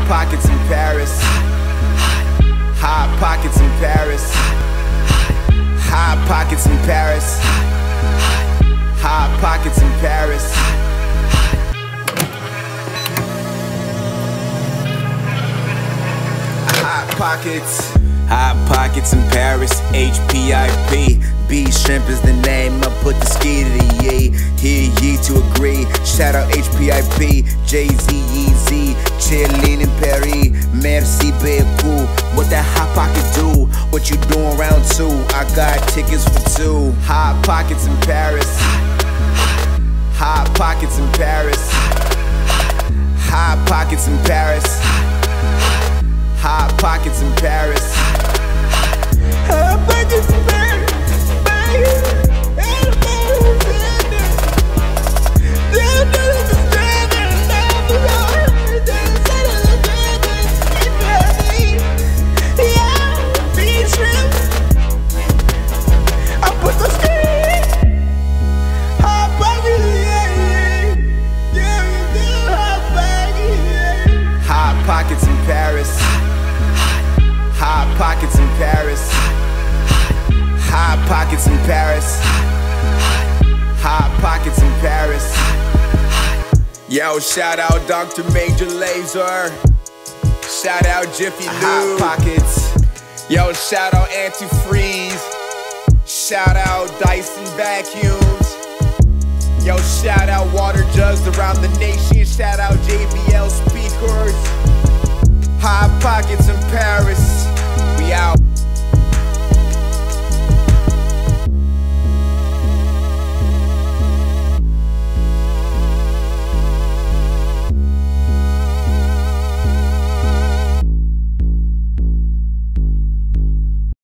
Hot pockets in Paris. Hot pockets in Paris. Hot pockets in Paris. Hot pockets in Paris. Hot pockets. Hot pockets in Paris. HPIP. B shrimp is the name. I put the ski to the ye. Hear ye to agree. Shout out HPIP. Jay-Z, Chillin' in Paris. Merci beaucoup. What that hot pocket do? What you doing round two? I got tickets for two. Hot pockets in Paris. Hot pockets in Paris. Hot pockets in Paris. Hot pockets in Paris. Hot pockets in Paris. Hot pockets in Paris. Hot pockets in Paris. Hot pockets in Paris. Hot pockets in Paris. Yo, shout out Dr. MajerLazer. Shout out Jiffy Lube. Hot pockets. Yo, shout out Antifreeze. Shout out Dyson vacuums. Yo, shout out water jugs around the nation. Shout out JBL speakers. Hot pockets